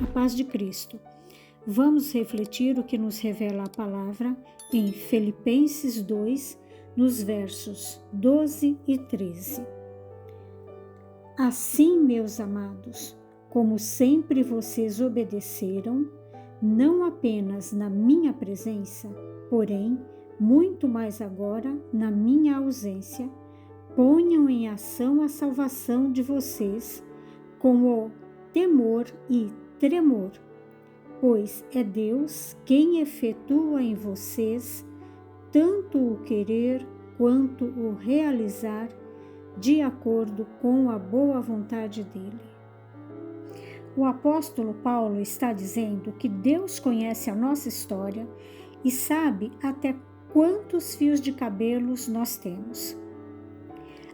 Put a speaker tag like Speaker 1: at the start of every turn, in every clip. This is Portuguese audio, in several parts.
Speaker 1: A paz de Cristo. Vamos refletir o que nos revela a palavra em Filipenses 2, nos versos 12 e 13. Assim, meus amados, como sempre vocês obedeceram, não apenas na minha presença, porém, muito mais agora na minha ausência, ponham em ação a salvação de vocês com o temor e tremor, pois é Deus quem efetua em vocês tanto o querer quanto o realizar de acordo com a boa vontade dele. O apóstolo Paulo está dizendo que Deus conhece a nossa história e sabe até quantos fios de cabelos nós temos.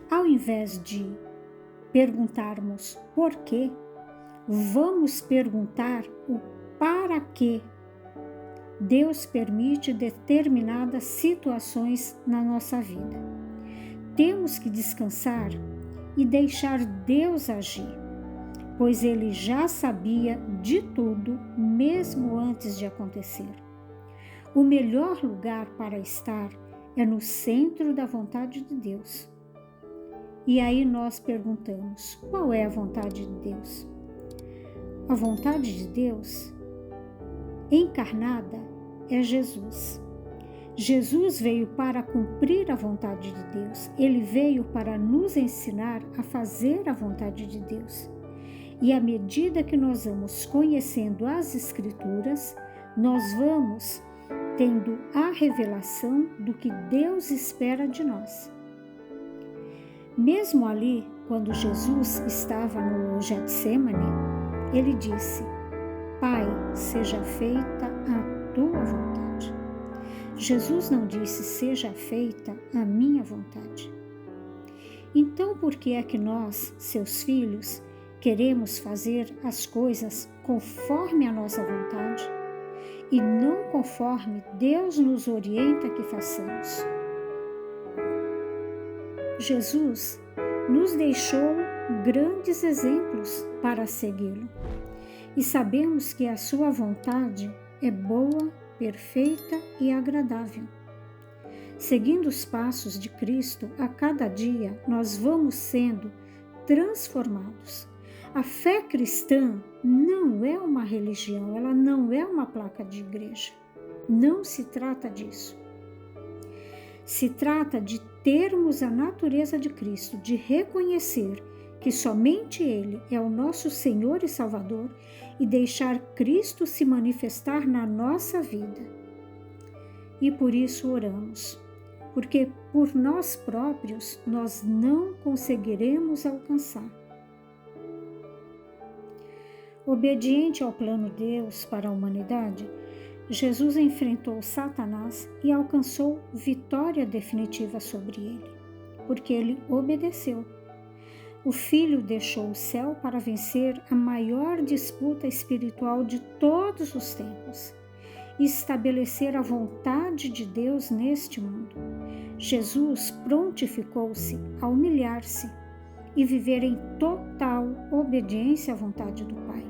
Speaker 1: Ao invés de perguntarmos por quê, vamos perguntar o para quê Deus permite determinadas situações na nossa vida. Temos que descansar e deixar Deus agir, pois Ele já sabia de tudo, mesmo antes de acontecer. O melhor lugar para estar é no centro da vontade de Deus. E aí nós perguntamos, qual é a vontade de Deus? A vontade de Deus encarnada é Jesus. Jesus veio para cumprir a vontade de Deus. Ele veio para nos ensinar a fazer a vontade de Deus. E à medida que nós vamos conhecendo as Escrituras, nós vamos tendo a revelação do que Deus espera de nós. Mesmo ali, quando Jesus estava no Getsêmani, ele disse: Pai, seja feita a tua vontade. Jesus não disse: seja feita a minha vontade. Então, por que é que nós, seus filhos, queremos fazer as coisas conforme a nossa vontade e não conforme Deus nos orienta que façamos? Jesus nos deixou grandes exemplos para segui-lo e sabemos que a sua vontade é boa, perfeita e agradável. Seguindo os passos de Cristo, a cada dia nós vamos sendo transformados. A fé cristã não é uma religião, ela não é uma placa de igreja. Não se trata disso. Se trata de termos a natureza de Cristo, de reconhecer que somente Ele é o nosso Senhor e Salvador e deixar Cristo se manifestar na nossa vida. E por isso oramos, porque por nós próprios nós não conseguiremos alcançar. Obediente ao plano de Deus para a humanidade, Jesus enfrentou Satanás e alcançou vitória definitiva sobre ele, porque ele obedeceu. O Filho deixou o céu para vencer a maior disputa espiritual de todos os tempos e estabelecer a vontade de Deus neste mundo. Jesus prontificou-se a humilhar-se e viver em total obediência à vontade do Pai.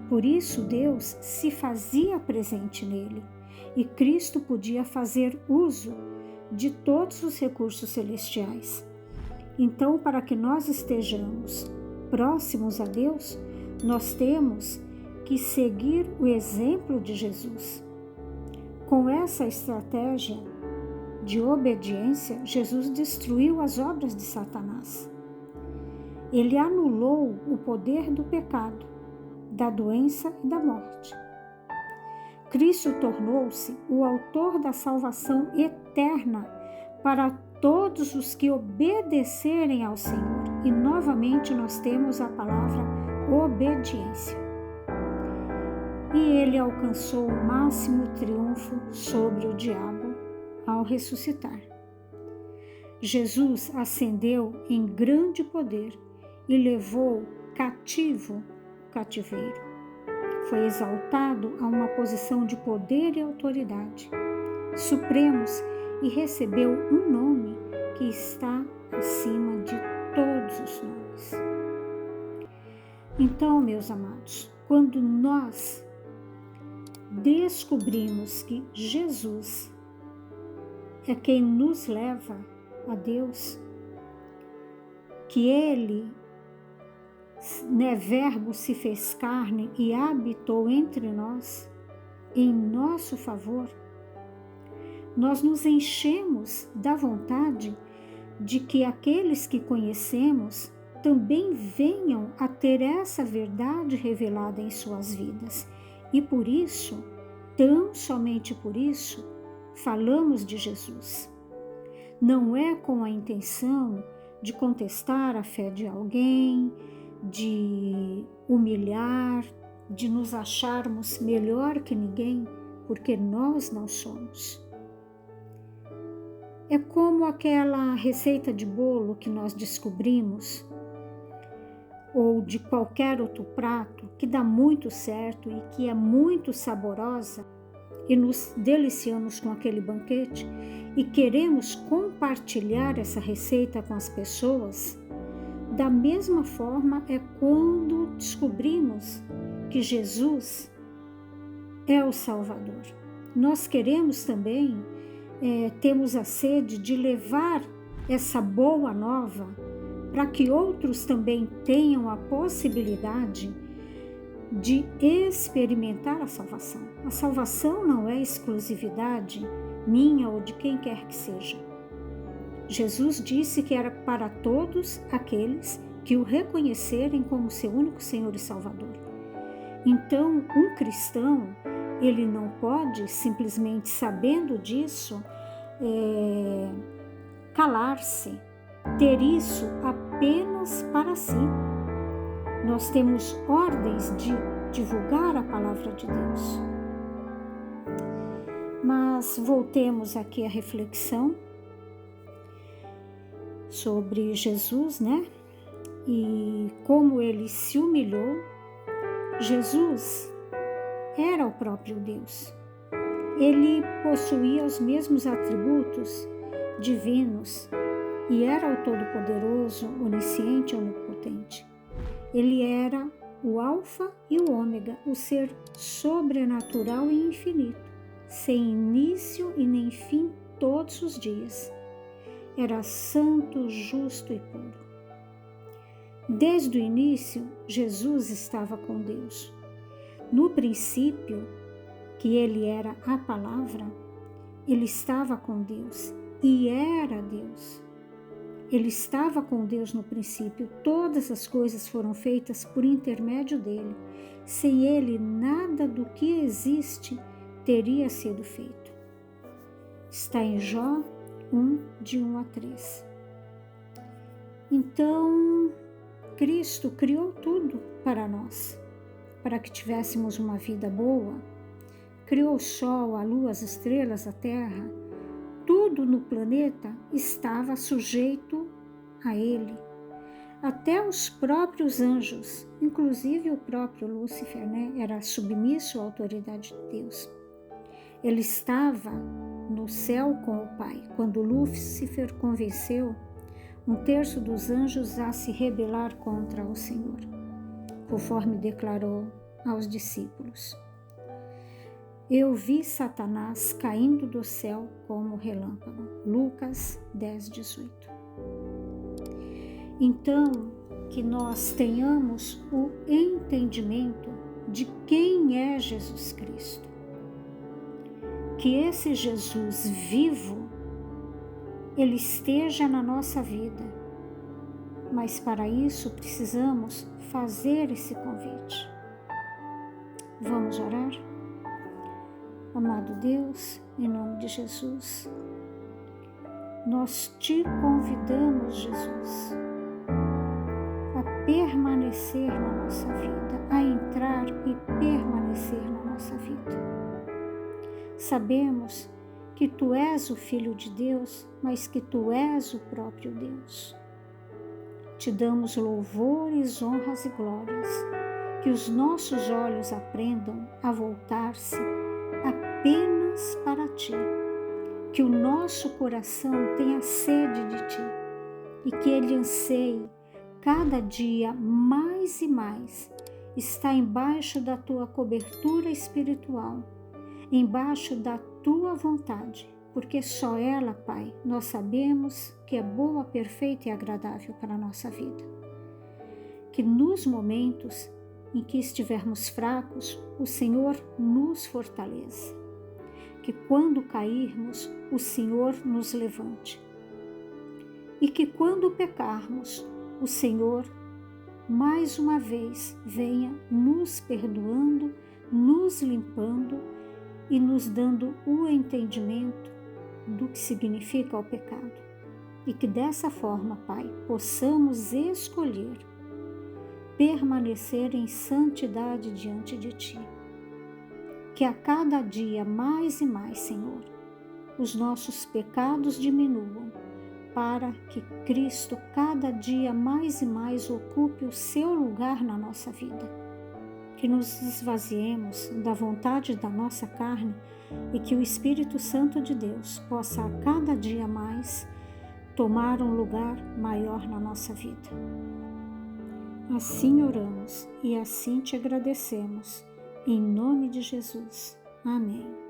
Speaker 1: Por isso, Deus se fazia presente nele e Cristo podia fazer uso de todos os recursos celestiais. Então, para que nós estejamos próximos a Deus, nós temos que seguir o exemplo de Jesus. Com essa estratégia de obediência, Jesus destruiu as obras de Satanás. Ele anulou o poder do pecado, da doença e da morte. Cristo tornou-se o autor da salvação eterna para todos os que obedecerem ao Senhor. E novamente nós temos a palavra obediência. E ele alcançou o máximo triunfo sobre o diabo ao ressuscitar. Jesus ascendeu em grande poder e levou cativo o cativeiro. Foi exaltado a uma posição de poder e autoridade supremos e recebeu um nome que está acima de todos os nomes. Então, meus amados, quando nós descobrimos que Jesus é quem nos leva a Deus, que Ele, Verbo, se fez carne e habitou entre nós, em nosso favor, nós nos enchemos da vontade de que aqueles que conhecemos também venham a ter essa verdade revelada em suas vidas. E por isso, tão somente por isso, falamos de Jesus. Não é com a intenção de contestar a fé de alguém, de humilhar, de nos acharmos melhor que ninguém, porque nós não somos. É como aquela receita de bolo que nós descobrimos, ou de qualquer outro prato que dá muito certo e que é muito saborosa, e nos deliciamos com aquele banquete e queremos compartilhar essa receita com as pessoas. Da mesma forma é quando descobrimos que Jesus é o Salvador. Nós queremos também, temos a sede de levar essa boa nova para que outros também tenham a possibilidade de experimentar a salvação. A salvação não é exclusividade minha ou de quem quer que seja. Jesus disse que era para todos aqueles que o reconhecerem como seu único Senhor e Salvador. Então, um cristão, ele não pode simplesmente, sabendo disso, calar-se, ter isso apenas para si. Nós temos ordens de divulgar a palavra de Deus. Mas voltemos aqui à reflexão sobre Jesus, né? E como ele se humilhou. Jesus era o próprio Deus. Ele possuía os mesmos atributos divinos e era o Todo-Poderoso, onisciente e onipotente. Ele era o Alfa e o Ômega, o ser sobrenatural e infinito, sem início e nem fim todos os dias. Era santo, justo e puro. Desde o início, Jesus estava com Deus. No princípio, que ele era a palavra, ele estava com Deus e era Deus. Ele estava com Deus no princípio. Todas as coisas foram feitas por intermédio dele. Sem ele, nada do que existe teria sido feito. Está em Jó 1, de 1 a 3. Então, Cristo criou tudo para nós, para que tivéssemos uma vida boa. Criou o sol, a lua, as estrelas, a terra. Tudo no planeta estava sujeito a ele. Até os próprios anjos, inclusive o próprio Lúcifer, né, era submisso à autoridade de Deus. Ele estava no céu com o Pai. Quando Lúcifer convenceu um terço dos anjos a se rebelar contra o Senhor, conforme declarou aos discípulos. Eu vi Satanás caindo do céu como relâmpago. Lucas 10, 18. Então, que nós tenhamos o entendimento de quem é Jesus Cristo. Que esse Jesus vivo, ele esteja na nossa vida. Mas para isso precisamos fazer esse convite. Vamos orar? Amado Deus, em nome de Jesus, nós te convidamos, Jesus, a permanecer na nossa vida, a entrar e permanecer na nossa vida. Sabemos que tu és o Filho de Deus, mas que tu és o próprio Deus. Te damos louvores, honras e glórias, que os nossos olhos aprendam a voltar-se apenas para ti, que o nosso coração tenha sede de ti e que ele anseie cada dia mais e mais está embaixo da tua cobertura espiritual, embaixo da tua vontade, porque só ela, Pai, nós sabemos que é boa, perfeita e agradável para a nossa vida. Que nos momentos em que estivermos fracos, o Senhor nos fortaleça. Que quando cairmos, o Senhor nos levante. E que quando pecarmos, o Senhor, mais uma vez, venha nos perdoando, nos limpando e nos dando o entendimento do que significa o pecado. E que dessa forma, Pai, possamos escolher permanecer em santidade diante de Ti. Que a cada dia mais e mais, Senhor, os nossos pecados diminuam, para que Cristo cada dia mais e mais ocupe o seu lugar na nossa vida. Que nos esvaziemos da vontade da nossa carne e que o Espírito Santo de Deus possa a cada dia mais tomar um lugar maior na nossa vida. Assim oramos e assim te agradecemos. Em nome de Jesus. Amém.